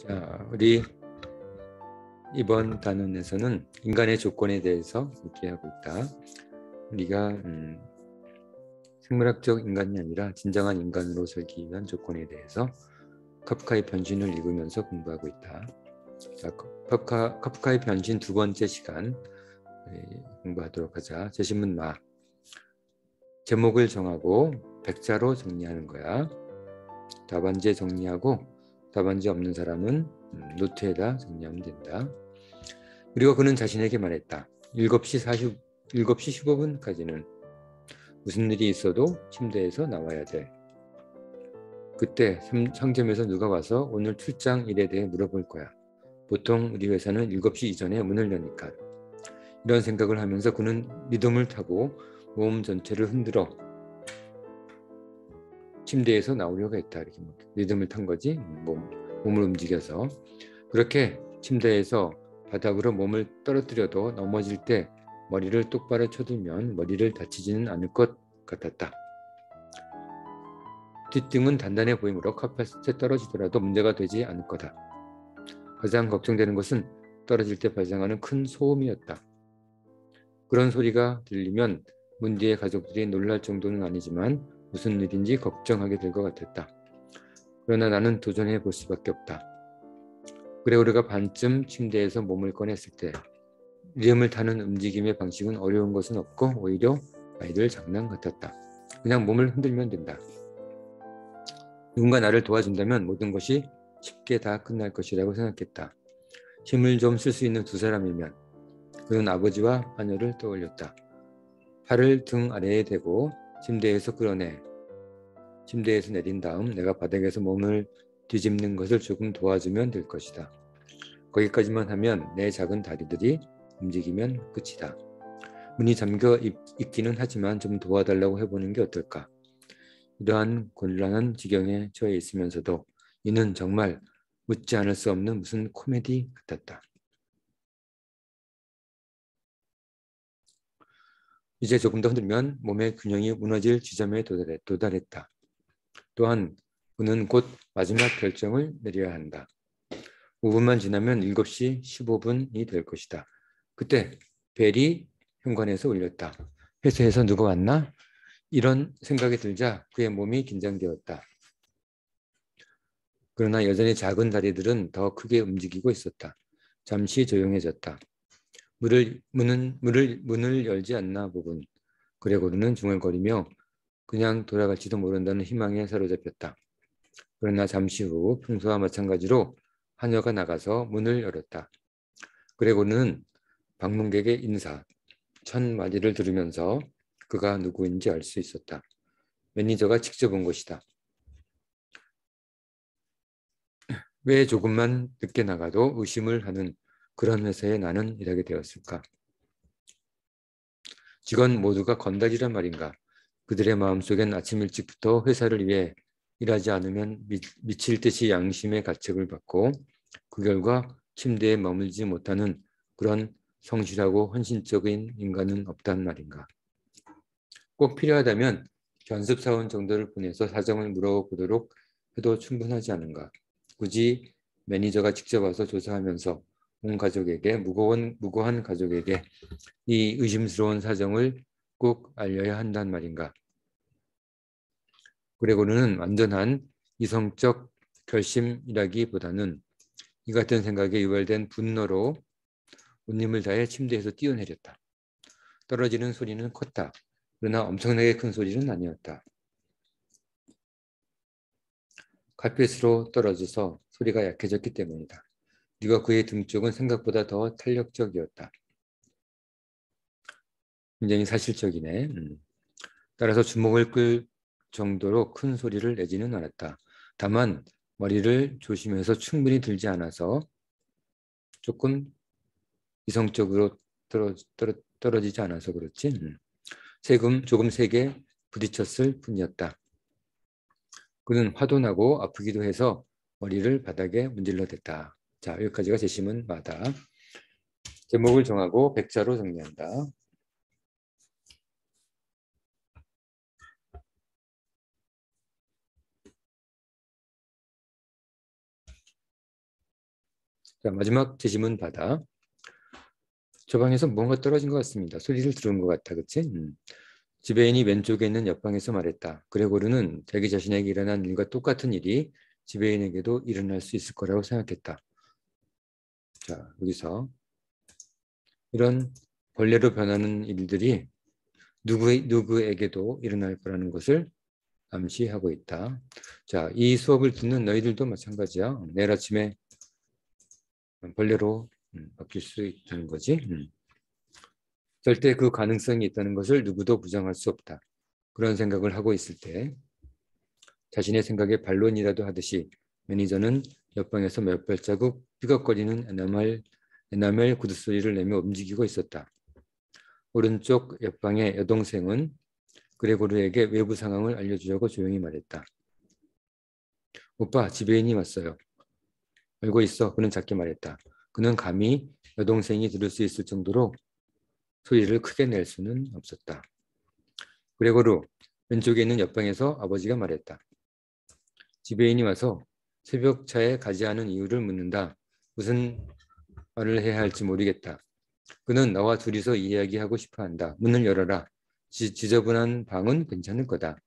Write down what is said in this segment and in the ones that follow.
자, 우리 이번 단원에서는 인간의 조건에 대해서 얘기하고 있다. 우리가 생물학적 인간이 아니라 진정한 인간으로 살기 위한 조건에 대해서 카프카의 변신을 읽으면서 공부하고 있다. 자, 카프카의 변신 두 번째 시간 공부하도록 하자. 제시문 마. 제목을 정하고 백자로 정리하는 거야. 답안지에 정리하고 답안지 없는 사람은 노트에다 정리하면 된다. 그리고 그는 자신에게 말했다. 7시 15분까지는 무슨 일이 있어도 침대에서 나와야 돼. 그때 상점에서 누가 와서 오늘 출장 일에 대해 물어볼 거야. 보통 우리 회사는 7시 이전에 문을 여니까. 이런 생각을 하면서 그는 리듬을 타고 몸 전체를 흔들어 침대에서 나오려고 했다. 이렇게 리듬을 탄 거지. 몸을 움직여서. 그렇게 침대에서 바닥으로 몸을 떨어뜨려도 넘어질 때 머리를 똑바로 쳐들면 머리를 다치지는 않을 것 같았다. 뒷등은 단단해 보이므로 카펫에 떨어지더라도 문제가 되지 않을 거다. 가장 걱정되는 것은 떨어질 때 발생하는 큰 소음이었다. 그런 소리가 들리면 문디의 가족들이 놀랄 정도는 아니지만 무슨 일인지 걱정하게 될 것 같았다. 그러나 나는 도전해 볼 수밖에 없다. 그레고르가 반쯤 침대에서 몸을 꺼냈을 때 리듬을 타는 움직임의 방식은 어려운 것은 없고 오히려 아이들 장난 같았다. 그냥 몸을 흔들면 된다. 누군가 나를 도와준다면 모든 것이 쉽게 다 끝날 것이라고 생각했다. 힘을 좀 쓸 수 있는 두 사람이면. 그는 아버지와 하녀를 떠올렸다. 팔을 등 아래에 대고 침대에서 끌어내. 침대에서 내린 다음 내가 바닥에서 몸을 뒤집는 것을 조금 도와주면 될 것이다. 거기까지만 하면 내 작은 다리들이 움직이면 끝이다. 문이 잠겨 있기는 하지만 좀 도와달라고 해보는 게 어떨까? 이러한 곤란한 지경에 처해 있으면서도 이는 정말 묻지 않을 수 없는 무슨 코미디 같았다. 이제 조금 더 흔들면 몸의 균형이 무너질 지점에 도달했다. 또한 그는 곧 마지막 결정을 내려야 한다. 5분만 지나면 7시 15분이 될 것이다. 그때 벨이 현관에서 울렸다. 회사에서 누가 왔나? 이런 생각이 들자 그의 몸이 긴장되었다. 그러나 여전히 작은 다리들은 더 크게 움직이고 있었다. 잠시 조용해졌다. 문을 열지 않나 보군. 그레고르는 중얼거리며 그냥 돌아갈지도 모른다는 희망에 사로잡혔다. 그러나 잠시 후 평소와 마찬가지로 하녀가 나가서 문을 열었다. 그레고르는 방문객의 인사, 첫 마디를 들으면서 그가 누구인지 알 수 있었다. 매니저가 직접 온 것이다. 왜 조금만 늦게 나가도 의심을 하는 그런 회사에 나는 일하게 되었을까? 직원 모두가 건달이란 말인가? 그들의 마음속엔 아침 일찍부터 회사를 위해 일하지 않으면 미칠 듯이 양심의 가책을 받고 그 결과 침대에 머물지 못하는 그런 성실하고 헌신적인 인간은 없단 말인가? 꼭 필요하다면 견습사원 정도를 보내서 사정을 물어보도록 해도 충분하지 않은가? 굳이 매니저가 직접 와서 조사하면서 온 가족에게 무고한 가족에게 이 의심스러운 사정을 꼭 알려야 한단 말인가? 그레고르는 완전한 이성적 결심이라기보다는 이 같은 생각에 유발된 분노로 온 힘을 다해 침대에서 뛰어내렸다. 떨어지는 소리는 컸다. 그러나 엄청나게 큰 소리는 아니었다. 카펫으로 떨어져서 소리가 약해졌기 때문이다. 그리고 그의 등 쪽은 생각보다 더 탄력적이었다. 굉장히 사실적이네. 따라서 주먹을 끌 정도로 큰 소리를 내지는 않았다. 다만 머리를 조심해서 충분히 들지 않아서 조금 이성적으로 떨어지지 않아서 그렇지. 조금 세게 부딪혔을 뿐이었다. 그는 화도 나고 아프기도 해서 머리를 바닥에 문질러댔다. 자, 여기까지가 제시문 마다. 제목을 정하고 백자로 정리한다. 자, 마지막 제시문 바다. 저 방에서 뭔가 떨어진 것 같습니다. 소리를 들은 것 같아, 그치? 지배인이 왼쪽에 있는 옆방에서 말했다. 그레고르는 자기 자신에게 일어난 일과 똑같은 일이 지배인에게도 일어날 수 있을 거라고 생각했다. 자, 여기서 이런 벌레로 변하는 일들이 누구에게도 일어날 거라는 것을 암시하고 있다. 자, 이 수업을 듣는 너희들도 마찬가지야. 내일 아침에 벌레로 바뀔 수 있다는 거지. 절대 그 가능성이 있다는 것을 누구도 부정할 수 없다. 그런 생각을 하고 있을 때 자신의 생각에 반론이라도 하듯이 매니저는 옆방에서 몇 발자국 삐걱거리는 에나멜 구두 소리를 내며 움직이고 있었다. 오른쪽 옆방의 여동생은 그레고르에게 외부 상황을 알려주려고 조용히 말했다. 오빠, 지배인이 왔어요. 알고 있어. 그는 작게 말했다. 그는 감히 여동생이 들을 수 있을 정도로 소리를 크게 낼 수는 없었다. 그레고르, 왼쪽에 있는 옆방에서 아버지가 말했다. 지배인이 와서 새벽차에 가지 않은 이유를 묻는다. 무슨 말을 해야 할지 모르겠다. 그는 나와 둘이서 이야기하고 싶어한다. 문을 열어라. 지저분한 방은 괜찮을 거다.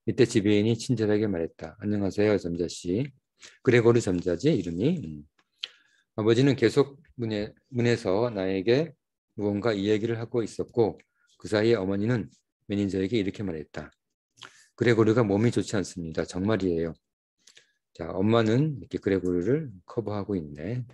이때 지배인이 친절하게 말했다. 안녕하세요, 점자씨. 그레고르 점자지, 이름이. 아버지는 계속 문에서 나에게 무언가 이야기를 하고 있었고 그 사이에 어머니는 매니저에게 이렇게 말했다. 그레고르가 몸이 좋지 않습니다. 정말이에요. 자, 엄마는 이렇게 그레고르를 커버하고 있네.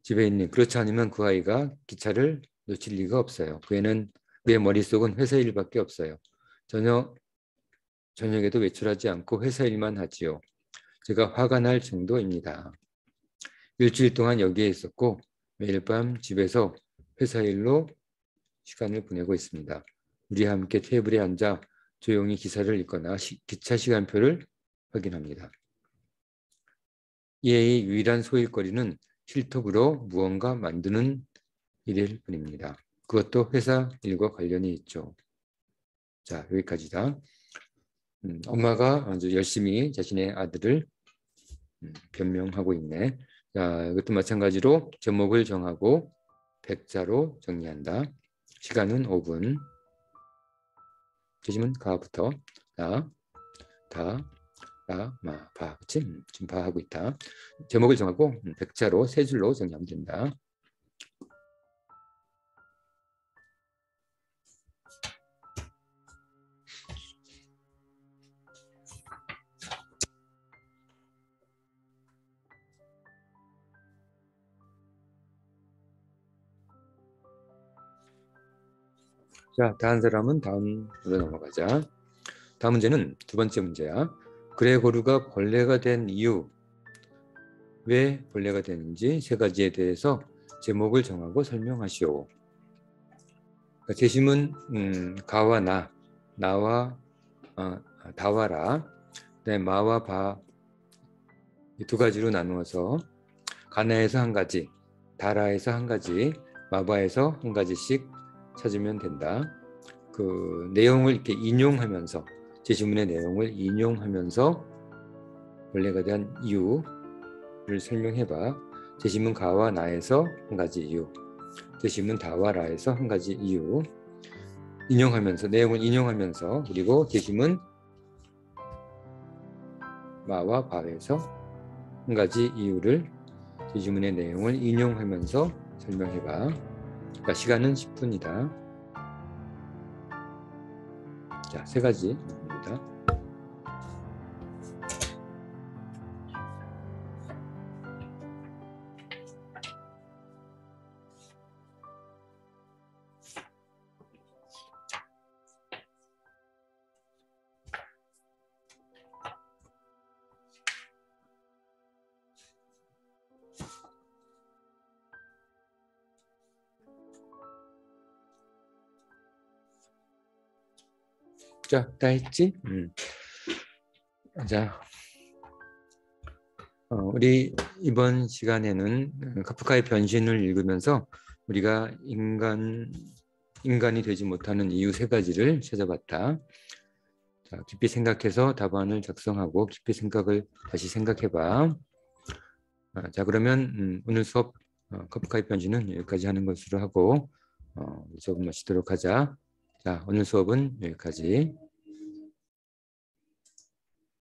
지배인님, 그렇지 않으면 그 아이가 기차를 놓칠 리가 없어요. 그의 머릿속은 회사 일밖에 없어요. 저녁에도 외출하지 않고 회사 일만 하지요. 제가 화가 날 정도입니다. 일주일 동안 여기에 있었고 매일 밤 집에서 회사 일로 시간을 보내고 있습니다. 우리 함께 테이블에 앉아 조용히 기사를 읽거나 기차 시간표를 확인합니다. 이의 유일한 소일거리는 실톱으로 무언가 만드는 일일 뿐입니다. 그것도 회사 일과 관련이 있죠. 자, 여기까지다. 엄마가 아주 열심히 자신의 아들을 변명하고 있네. 자, 이것도 마찬가지로 제목을 정하고 백자로 정리한다. 시간은 5분. 제시문 가부터 나, 다, 라, 마, 바. 그치? 지금 바 하고 있다. 제목을 정하고 백자로 세 줄로 정리하면 된다. 자, 다른 사람은 다음으로 넘어가자. 다음 문제는 두 번째 문제야. 그레고르가 벌레가 된 이유, 왜 벌레가 되는지 세 가지에 대해서 제목을 정하고 설명하시오. 그러니까 제시문 가와 나와 다와라, 마와 바 두 가지로 나누어서 가나에서 한 가지, 다라에서 한 가지, 마바에서 한 가지씩 찾으면 된다. 그 내용을 이렇게 인용하면서 제시문의 내용을 인용하면서 벌레가 대한 이유를 설명해봐. 제시문 가와 나에서 한 가지 이유, 제시문 다와 라에서 한 가지 이유 인용하면서 내용을 인용하면서 그리고 제시문 마와 바에서 한 가지 이유를 제시문의 내용을 인용하면서 설명해봐. 그러니까 시간은 10분이다. 자, 세 가지입니다. 자, 다 했지? 자, 우리 이번 시간에는 카프카의 변신을 읽으면서 우리가 인간이 되지 못하는 이유 세 가지를 찾아봤다. 자, 깊이 생각해서 답안을 작성하고 깊이 다시 생각해봐. 자, 그러면 오늘 수업 커피카이 편지는 여기까지 하는 것으로 하고 수업 마치도록 하자. 자, 오늘 수업은 여기까지.